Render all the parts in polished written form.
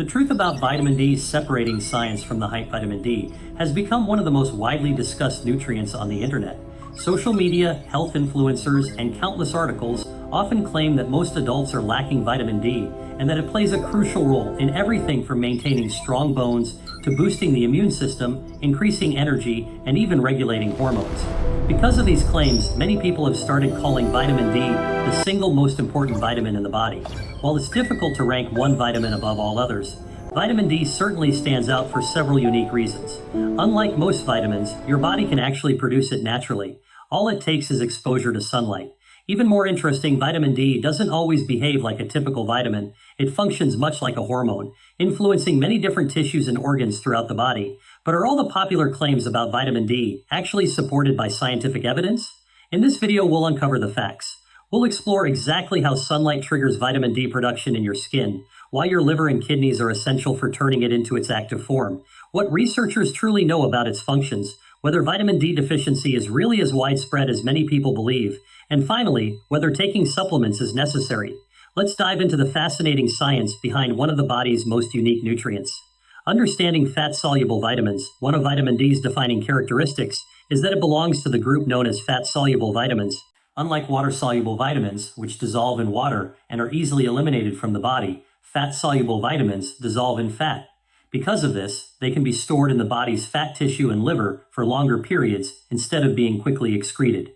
The truth about vitamin D separating science from the hype. Vitamin D has become one of the most widely discussed nutrients on the internet. Social media, health influencers, and countless articles often claim that most adults are lacking vitamin D and that it plays a crucial role in everything from maintaining strong bones to boosting the immune system, increasing energy, and even regulating hormones. Because of these claims, many people have started calling vitamin D the single most important vitamin in the body. While it's difficult to rank one vitamin above all others, vitamin D certainly stands out for several unique reasons. Unlike most vitamins, your body can actually produce it naturally. All it takes is exposure to sunlight. Even more interesting, vitamin D doesn't always behave like a typical vitamin. It functions much like a hormone, influencing many different tissues and organs throughout the body. But are all the popular claims about vitamin D actually supported by scientific evidence? In this video, we'll uncover the facts. We'll explore exactly how sunlight triggers vitamin D production in your skin, why your liver and kidneys are essential for turning it into its active form, what researchers truly know about its functions, whether vitamin D deficiency is really as widespread as many people believe, and finally, whether taking supplements is necessary. Let's dive into the fascinating science behind one of the body's most unique nutrients. Understanding fat-soluble vitamins, one of vitamin D's defining characteristics is that it belongs to the group known as fat-soluble vitamins. Unlike water-soluble vitamins, which dissolve in water and are easily eliminated from the body, fat-soluble vitamins dissolve in fat. Because of this, they can be stored in the body's fat tissue and liver for longer periods instead of being quickly excreted.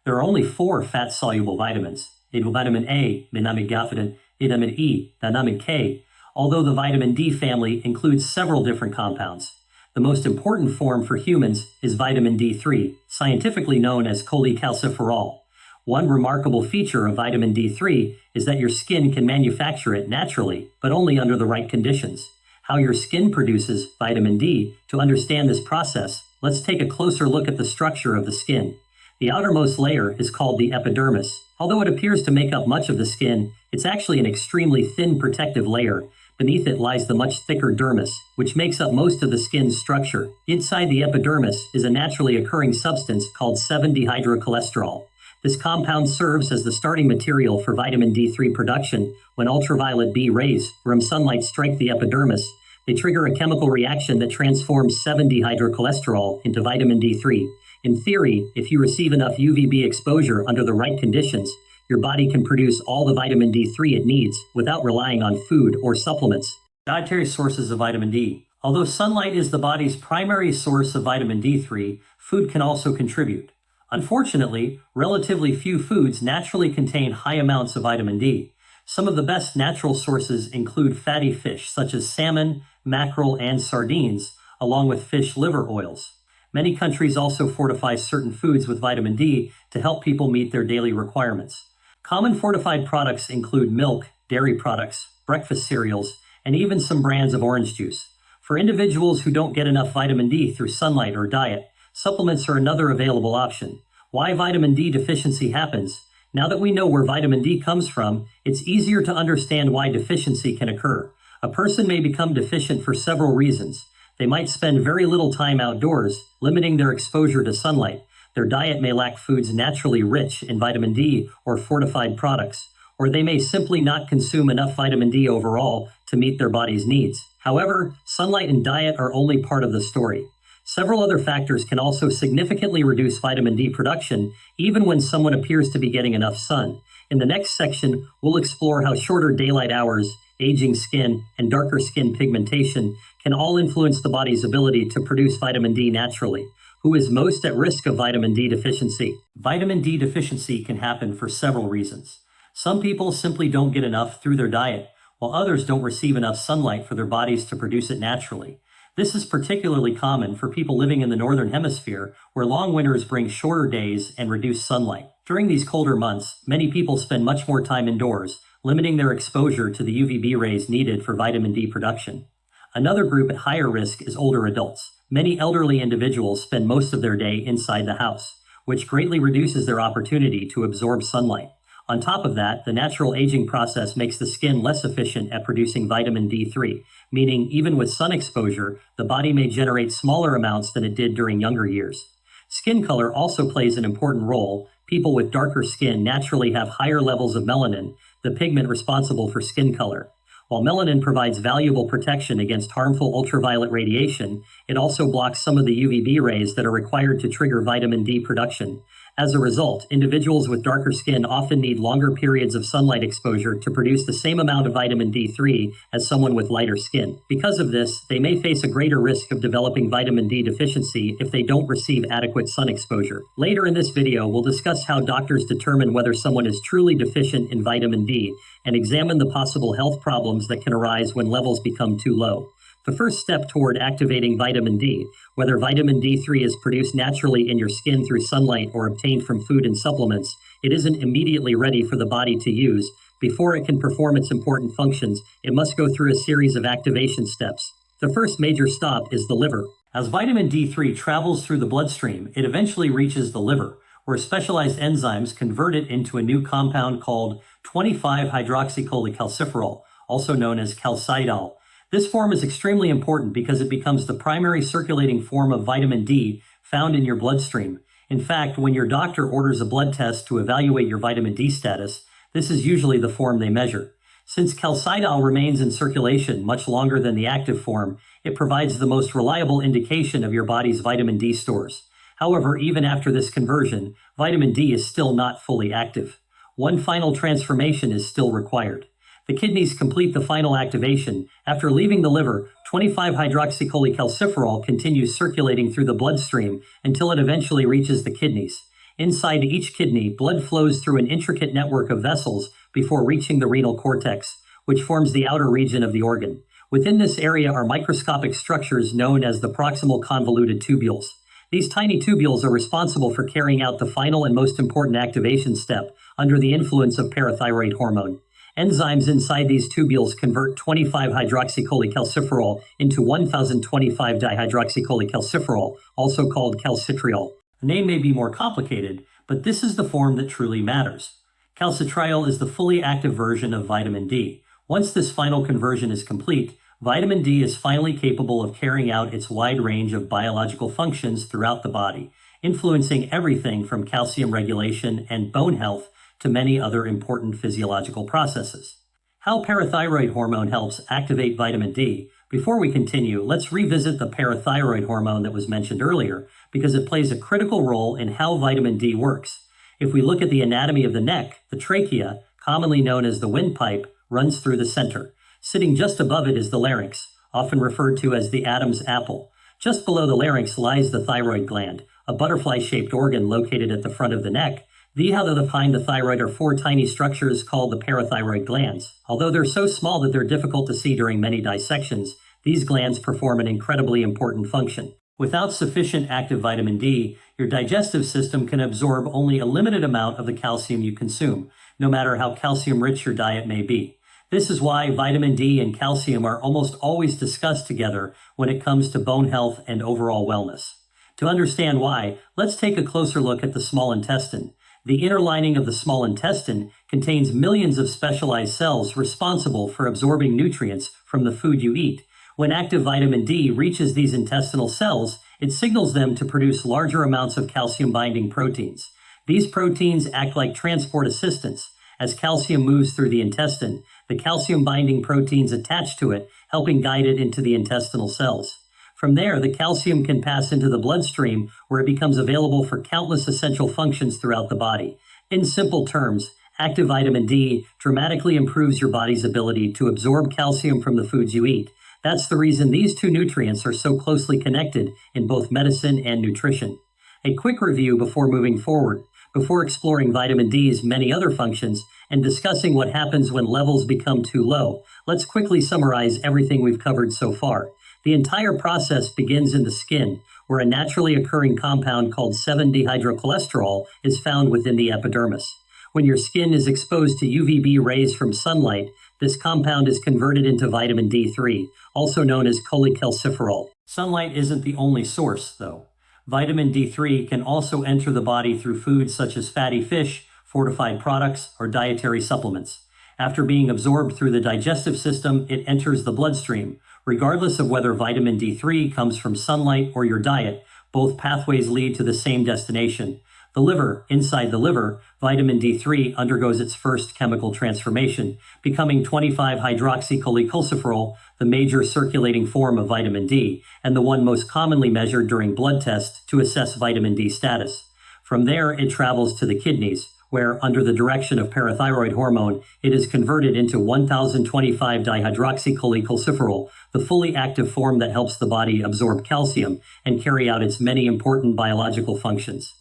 There are only 4 fat-soluble vitamins: vitamin A, vitamin E, vitamin K, although the vitamin D family includes several different compounds. The most important form for humans is vitamin D3, scientifically known as cholecalciferol. One remarkable feature of vitamin D3 is that your skin can manufacture it naturally, but only under the right conditions. How your skin produces vitamin D. To understand this process, let's take a closer look at the structure of the skin. The outermost layer is called the epidermis. Although it appears to make up much of the skin, it's actually an extremely thin protective layer. Beneath it lies the much thicker dermis, which makes up most of the skin's structure. Inside the epidermis is a naturally occurring substance called 7-dehydrocholesterol. This compound serves as the starting material for vitamin D3 production. When ultraviolet B rays from sunlight strike the epidermis, they trigger a chemical reaction that transforms 7-dehydrocholesterol into vitamin D3. In theory, if you receive enough UVB exposure under the right conditions, your body can produce all the vitamin D3 it needs without relying on food or supplements. Dietary sources of vitamin D. Although sunlight is the body's primary source of vitamin D3, food can also contribute. Unfortunately, relatively few foods naturally contain high amounts of vitamin D. Some of the best natural sources include fatty fish such as salmon, mackerel, and sardines, along with fish liver oils. Many countries also fortify certain foods with vitamin D to help people meet their daily requirements. Common fortified products include milk, dairy products, breakfast cereals, and even some brands of orange juice. For individuals who don't get enough vitamin D through sunlight or diet, supplements are another available option. Why vitamin D deficiency happens? Now that we know where vitamin D comes from, it's easier to understand why deficiency can occur. A person may become deficient for several reasons. They might spend very little time outdoors, limiting their exposure to sunlight. Their diet may lack foods naturally rich in vitamin D or fortified products, or they may simply not consume enough vitamin D overall to meet their body's needs. However, sunlight and diet are only part of the story. Several other factors can also significantly reduce vitamin D production, even when someone appears to be getting enough sun. In the next section, we'll explore how shorter daylight hours, aging skin, and darker skin pigmentation can all influence the body's ability to produce vitamin D naturally. Who is most at risk of vitamin D deficiency? Vitamin D deficiency can happen for several reasons. Some people simply don't get enough through their diet, while others don't receive enough sunlight for their bodies to produce it naturally. This is particularly common for people living in the northern hemisphere, where long winters bring shorter days and reduced sunlight. During these colder months, many people spend much more time indoors, limiting their exposure to the UVB rays needed for vitamin D production. Another group at higher risk is older adults. Many elderly individuals spend most of their day inside the house, which greatly reduces their opportunity to absorb sunlight. On top of that, the natural aging process makes the skin less efficient at producing vitamin D3, meaning even with sun exposure, the body may generate smaller amounts than it did during younger years. Skin color also plays an important role. People with darker skin naturally have higher levels of melanin, the pigment responsible for skin color. While melanin provides valuable protection against harmful ultraviolet radiation, it also blocks some of the UVB rays that are required to trigger vitamin D production. As a result, individuals with darker skin often need longer periods of sunlight exposure to produce the same amount of vitamin D3 as someone with lighter skin. Because of this, they may face a greater risk of developing vitamin D deficiency if they don't receive adequate sun exposure. Later in this video, we'll discuss how doctors determine whether someone is truly deficient in vitamin D and examine the possible health problems that can arise when levels become too low. The first step toward activating vitamin D, whether vitamin D3 is produced naturally in your skin through sunlight or obtained from food and supplements, it isn't immediately ready for the body to use. Before it can perform its important functions, it must go through a series of activation steps. The first major stop is the liver. As vitamin D3 travels through the bloodstream, it eventually reaches the liver, where specialized enzymes convert it into a new compound called 25-hydroxycholecalciferol, also known as calcidol. This form is extremely important because it becomes the primary circulating form of vitamin D found in your bloodstream. In fact, when your doctor orders a blood test to evaluate your vitamin D status, this is usually the form they measure. Since calcidol remains in circulation much longer than the active form, it provides the most reliable indication of your body's vitamin D stores. However, even after this conversion, vitamin D is still not fully active. One final transformation is still required. The kidneys complete the final activation. After leaving the liver, 25-hydroxycholecalciferol continues circulating through the bloodstream until it eventually reaches the kidneys. Inside each kidney, blood flows through an intricate network of vessels before reaching the renal cortex, which forms the outer region of the organ. Within this area are microscopic structures known as the proximal convoluted tubules. These tiny tubules are responsible for carrying out the final and most important activation step under the influence of parathyroid hormone. Enzymes inside these tubules convert 25-hydroxycholecalciferol into 1025-dihydroxycholecalciferol, also called calcitriol. The name may be more complicated, but this is the form that truly matters. Calcitriol is the fully active version of vitamin D. Once this final conversion is complete, vitamin D is finally capable of carrying out its wide range of biological functions throughout the body, influencing everything from calcium regulation and bone health to many other important physiological processes. How parathyroid hormone helps activate vitamin D. Before we continue, let's revisit the parathyroid hormone that was mentioned earlier because it plays a critical role in how vitamin D works. If we look at the anatomy of the neck, the trachea, commonly known as the windpipe, runs through the center. Sitting just above it is the larynx, often referred to as the Adam's apple. Just below the larynx lies the thyroid gland, a butterfly-shaped organ located at the front of the neck. Behind the thyroid are four tiny structures called the parathyroid glands. Although they're so small that they're difficult to see during many dissections, these glands perform an incredibly important function. Without sufficient active vitamin D, your digestive system can absorb only a limited amount of the calcium you consume, no matter how calcium-rich your diet may be. This is why vitamin D and calcium are almost always discussed together when it comes to bone health and overall wellness. To understand why, let's take a closer look at the small intestine. The inner lining of the small intestine contains millions of specialized cells responsible for absorbing nutrients from the food you eat. When active vitamin D reaches these intestinal cells, it signals them to produce larger amounts of calcium-binding proteins. These proteins act like transport assistants. As calcium moves through the intestine, the calcium-binding proteins attach to it, helping guide it into the intestinal cells. From there, the calcium can pass into the bloodstream, where it becomes available for countless essential functions throughout the body. In simple terms, active vitamin D dramatically improves your body's ability to absorb calcium from the foods you eat. That's the reason these two nutrients are so closely connected in both medicine and nutrition. A quick review before moving forward. Before exploring vitamin D's many other functions and discussing what happens when levels become too low, let's quickly summarize everything we've covered so far. The entire process begins in the skin, where a naturally occurring compound called 7-dehydrocholesterol is found within the epidermis. When your skin is exposed to UVB rays from sunlight, this compound is converted into vitamin D3, also known as cholecalciferol. Sunlight isn't the only source, though. Vitamin D3 can also enter the body through foods such as fatty fish, fortified products, or dietary supplements. After being absorbed through the digestive system, it enters the bloodstream. Regardless of whether vitamin D3 comes from sunlight or your diet, both pathways lead to the same destination. The liver, inside the liver, vitamin D3 undergoes its first chemical transformation, becoming 25-hydroxycholecalciferol, the major circulating form of vitamin D, and the one most commonly measured during blood tests to assess vitamin D status. From there, it travels to the kidneys, where, under the direction of parathyroid hormone, it is converted into 1025-dihydroxycholecalciferol, the fully active form that helps the body absorb calcium and carry out its many important biological functions.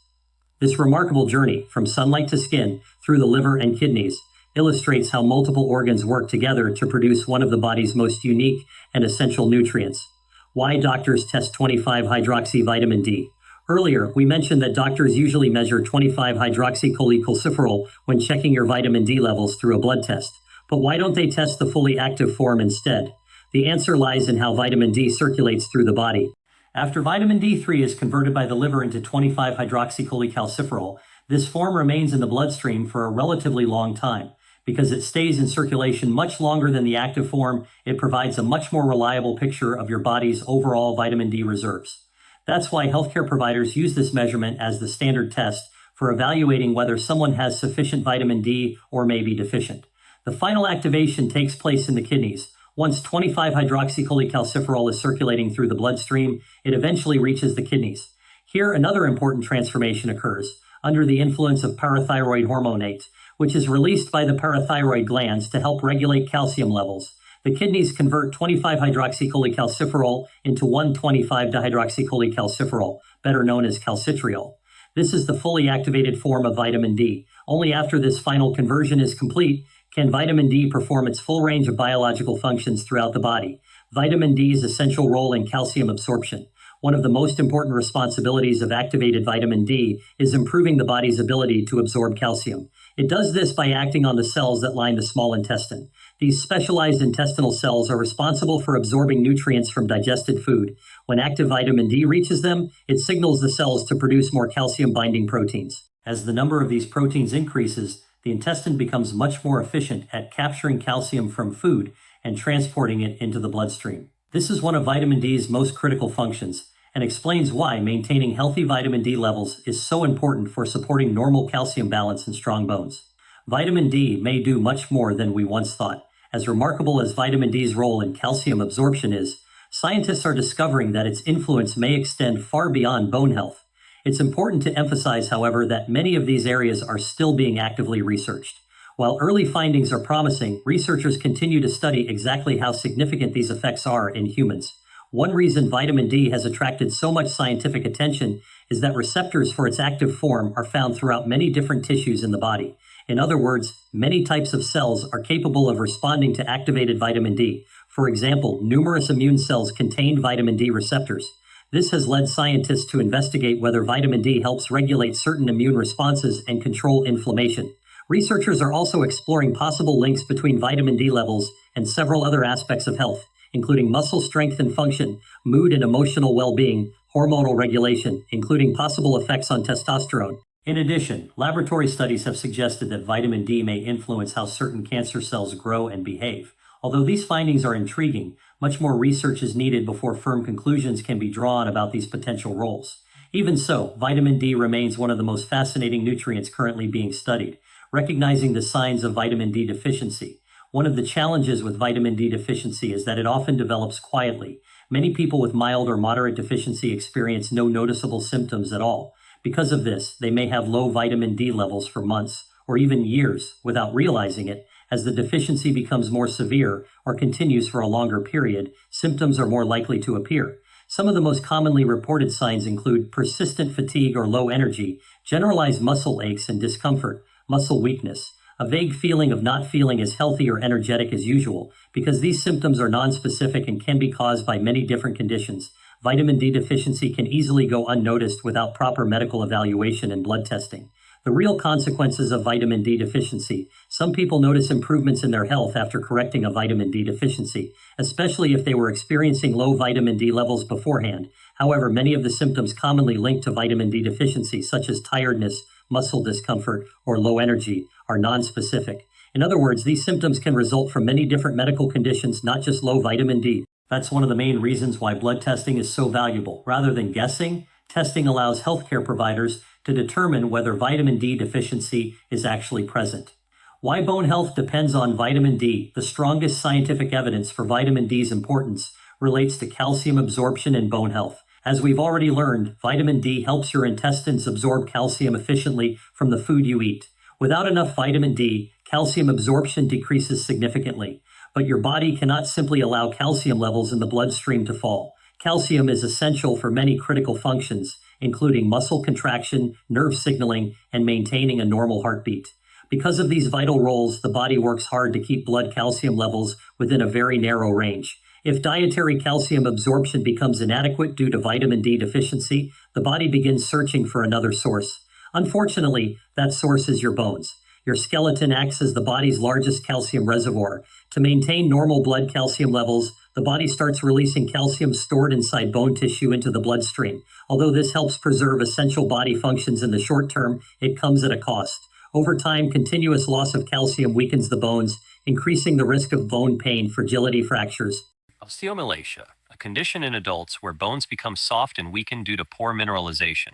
This remarkable journey, from sunlight to skin, through the liver and kidneys, illustrates how multiple organs work together to produce one of the body's most unique and essential nutrients. Why doctors test 25-hydroxy vitamin D? Earlier, we mentioned that doctors usually measure 25-hydroxycholecalciferol when checking your vitamin D levels through a blood test. But why don't they test the fully active form instead? The answer lies in how vitamin D circulates through the body. After vitamin D3 is converted by the liver into 25-hydroxycholecalciferol, this form remains in the bloodstream for a relatively long time. Because it stays in circulation much longer than the active form, it provides a much more reliable picture of your body's overall vitamin D reserves. That's why healthcare providers use this measurement as the standard test for evaluating whether someone has sufficient vitamin D or may be deficient. The final activation takes place in the kidneys. Once 25-hydroxycholecalciferol is circulating through the bloodstream, it eventually reaches the kidneys. Here, another important transformation occurs under the influence of parathyroid hormone 8, which is released by the parathyroid glands to help regulate calcium levels. The kidneys convert 25-hydroxycholecalciferol into 1,25-dihydroxycholecalciferol, better known as calcitriol. This is the fully activated form of vitamin D. Only after this final conversion is complete can vitamin D perform its full range of biological functions throughout the body. Vitamin D's essential role in calcium absorption. One of the most important responsibilities of activated vitamin D is improving the body's ability to absorb calcium. It does this by acting on the cells that line the small intestine. These specialized intestinal cells are responsible for absorbing nutrients from digested food. When active vitamin D reaches them, it signals the cells to produce more calcium-binding proteins. As the number of these proteins increases, the intestine becomes much more efficient at capturing calcium from food and transporting it into the bloodstream. This is one of vitamin D's most critical functions and explains why maintaining healthy vitamin D levels is so important for supporting normal calcium balance and strong bones. Vitamin D may do much more than we once thought. As remarkable as vitamin D's role in calcium absorption is, scientists are discovering that its influence may extend far beyond bone health. It's important to emphasize, however, that many of these areas are still being actively researched. While early findings are promising, researchers continue to study exactly how significant these effects are in humans. One reason vitamin D has attracted so much scientific attention is that receptors for its active form are found throughout many different tissues in the body. In other words, many types of cells are capable of responding to activated vitamin D. For example, numerous immune cells contain vitamin D receptors. This has led scientists to investigate whether vitamin D helps regulate certain immune responses and control inflammation. Researchers are also exploring possible links between vitamin D levels and several other aspects of health, including muscle strength and function, mood and emotional well-being, hormonal regulation, including possible effects on testosterone. In addition, laboratory studies have suggested that vitamin D may influence how certain cancer cells grow and behave. Although these findings are intriguing, much more research is needed before firm conclusions can be drawn about these potential roles. Even so, vitamin D remains one of the most fascinating nutrients currently being studied. Recognizing the signs of vitamin D deficiency. One of the challenges with vitamin D deficiency is that it often develops quietly. Many people with mild or moderate deficiency experience no noticeable symptoms at all. Because of this, they may have low vitamin D levels for months or even years without realizing it. As the deficiency becomes more severe or continues for a longer period, symptoms are more likely to appear. Some of the most commonly reported signs include persistent fatigue or low energy, generalized muscle aches and discomfort, muscle weakness, a vague feeling of not feeling as healthy or energetic as usual. Because these symptoms are nonspecific and can be caused by many different conditions, vitamin D deficiency can easily go unnoticed without proper medical evaluation and blood testing. The real consequences of vitamin D deficiency. Some people notice improvements in their health after correcting a vitamin D deficiency, especially if they were experiencing low vitamin D levels beforehand. However, many of the symptoms commonly linked to vitamin D deficiency, such as tiredness, muscle discomfort, or low energy, are nonspecific. In other words, these symptoms can result from many different medical conditions, not just low vitamin D. That's one of the main reasons why blood testing is so valuable. Rather than guessing, Testing allows healthcare providers to determine whether vitamin D deficiency is actually present. Why bone health depends on vitamin D. The strongest scientific evidence for vitamin D's importance relates to calcium absorption in bone health. As we've already learned, vitamin D helps your intestines absorb calcium efficiently from the food you eat. Without enough vitamin D, calcium absorption decreases significantly, but your body cannot simply allow calcium levels in the bloodstream to fall. Calcium is essential for many critical functions, including muscle contraction, nerve signaling, and maintaining a normal heartbeat. Because of these vital roles, the body works hard to keep blood calcium levels within a very narrow range. If dietary calcium absorption becomes inadequate due to vitamin D deficiency, the body begins searching for another source. Unfortunately, that source is your bones. Your skeleton acts as the body's largest calcium reservoir. To maintain normal blood calcium levels, the body starts releasing calcium stored inside bone tissue into the bloodstream. Although this helps preserve essential body functions in the short term, it comes at a cost. Over time, continuous loss of calcium weakens the bones, increasing the risk of bone pain, fragility, fractures. Osteomalacia, a condition in adults where bones become soft and weaken due to poor mineralization.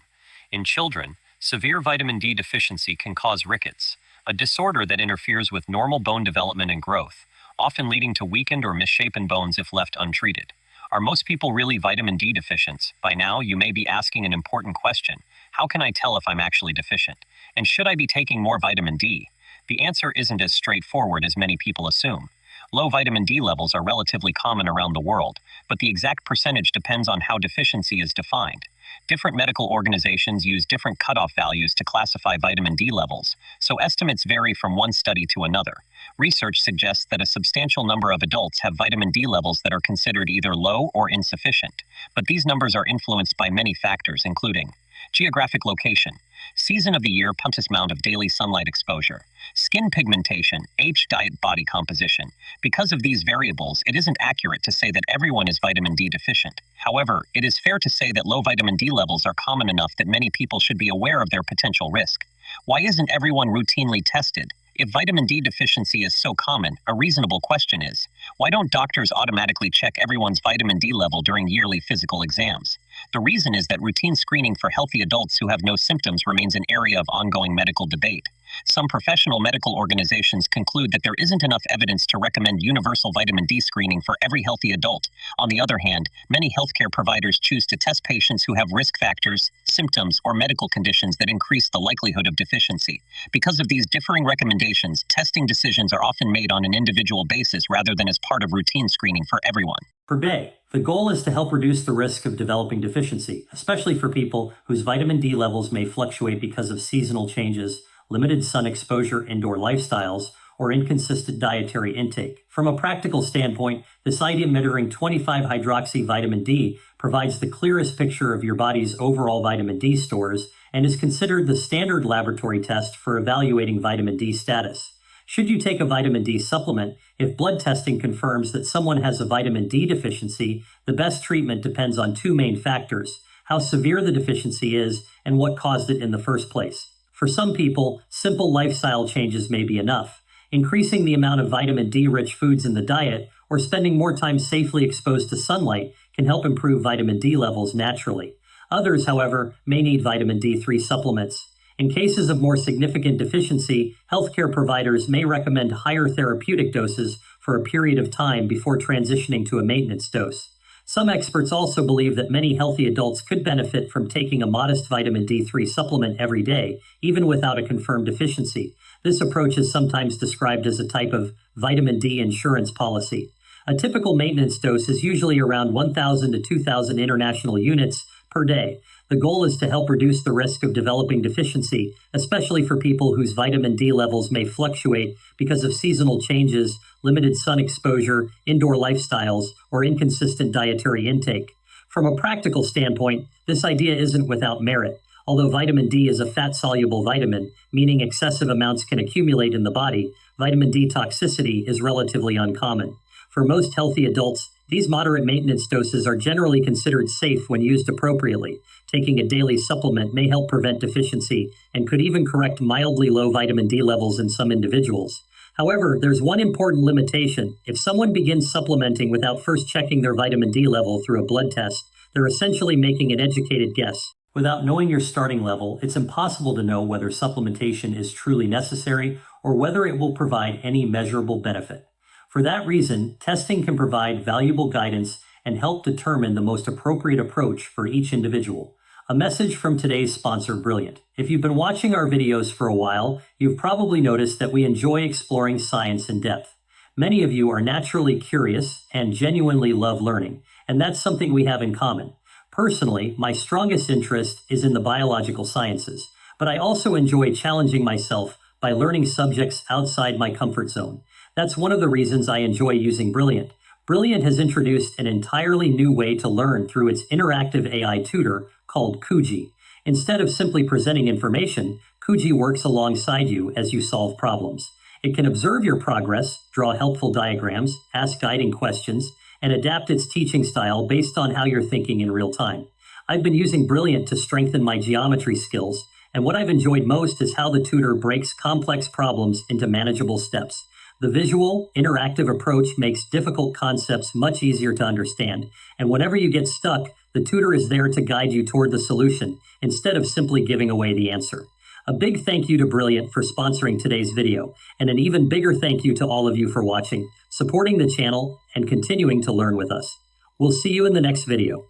In children, severe vitamin D deficiency can cause rickets, a disorder that interferes with normal bone development and growth, often leading to weakened or misshapen bones if left untreated. Are most people really vitamin D deficient? By now, you may be asking an important question. How can I tell if I'm actually deficient? And should I be taking more vitamin D? The answer isn't as straightforward as many people assume. Low vitamin D levels are relatively common around the world, but the exact percentage depends on how deficiency is defined. Different medical organizations use different cutoff values to classify vitamin D levels, so estimates vary from one study to another. Research suggests that a substantial number of adults have vitamin D levels that are considered either low or insufficient, but these numbers are influenced by many factors, including geographic location, season of the year, amount of daily sunlight exposure, skin pigmentation, age, diet, body composition. Because of these variables, it isn't accurate to say that everyone is vitamin D deficient. However, it is fair to say that low vitamin D levels are common enough that many people should be aware of their potential risk. Why isn't everyone routinely tested? If vitamin D deficiency is so common, a reasonable question is, why don't doctors automatically check everyone's vitamin D level during yearly physical exams? The reason is that routine screening for healthy adults who have no symptoms remains an area of ongoing medical debate. Some professional medical organizations conclude that there isn't enough evidence to recommend universal vitamin D screening for every healthy adult. On the other hand, many healthcare providers choose to test patients who have risk factors, symptoms, or medical conditions that increase the likelihood of deficiency. Because of these differing recommendations, testing decisions are often made on an individual basis rather than as part of routine screening for everyone. Per day, the goal is to help reduce the risk of developing deficiency, especially for people whose vitamin D levels may fluctuate because of seasonal changes, limited sun exposure, indoor lifestyles, or inconsistent dietary intake. From a practical standpoint, this idea measuring 25-hydroxy vitamin D provides the clearest picture of your body's overall vitamin D stores and is considered the standard laboratory test for evaluating vitamin D status. Should you take a vitamin D supplement, if blood testing confirms that someone has a vitamin D deficiency, the best treatment depends on two main factors: how severe the deficiency is and what caused it in the first place. For some people, simple lifestyle changes may be enough. Increasing the amount of vitamin D-rich foods in the diet or spending more time safely exposed to sunlight can help improve vitamin D levels naturally. Others, however, may need vitamin D3 supplements. In cases of more significant deficiency, healthcare providers may recommend higher therapeutic doses for a period of time before transitioning to a maintenance dose. Some experts also believe that many healthy adults could benefit from taking a modest vitamin D3 supplement every day, even without a confirmed deficiency. This approach is sometimes described as a type of vitamin D insurance policy. A typical maintenance dose is usually around 1,000 to 2,000 international units per day. The goal is to help reduce the risk of developing deficiency, especially for people whose vitamin D levels may fluctuate because of seasonal changes, limited sun exposure, indoor lifestyles, or inconsistent dietary intake. From a practical standpoint, this idea isn't without merit. Although vitamin D is a fat-soluble vitamin, meaning excessive amounts can accumulate in the body, vitamin D toxicity is relatively uncommon. For most healthy adults, these moderate maintenance doses are generally considered safe when used appropriately. Taking a daily supplement may help prevent deficiency and could even correct mildly low vitamin D levels in some individuals. However, there's one important limitation. If someone begins supplementing without first checking their vitamin D level through a blood test, they're essentially making an educated guess. Without knowing your starting level, it's impossible to know whether supplementation is truly necessary or whether it will provide any measurable benefit. For that reason, testing can provide valuable guidance and help determine the most appropriate approach for each individual. A message from today's sponsor, Brilliant. If you've been watching our videos for a while, you've probably noticed that we enjoy exploring science in depth. Many of you are naturally curious and genuinely love learning, and that's something we have in common. Personally, my strongest interest is in the biological sciences, but I also enjoy challenging myself by learning subjects outside my comfort zone. That's one of the reasons I enjoy using Brilliant. Brilliant has introduced an entirely new way to learn through its interactive AI tutor called Kuji. Instead of simply presenting information, Kuji works alongside you as you solve problems. It can observe your progress, draw helpful diagrams, ask guiding questions, and adapt its teaching style based on how you're thinking in real time. I've been using Brilliant to strengthen my geometry skills, and what I've enjoyed most is how the tutor breaks complex problems into manageable steps. The visual, interactive approach makes difficult concepts much easier to understand, and whenever you get stuck, the tutor is there to guide you toward the solution instead of simply giving away the answer. A big thank you to Brilliant for sponsoring today's video, and an even bigger thank you to all of you for watching, supporting the channel, and continuing to learn with us. We'll see you in the next video.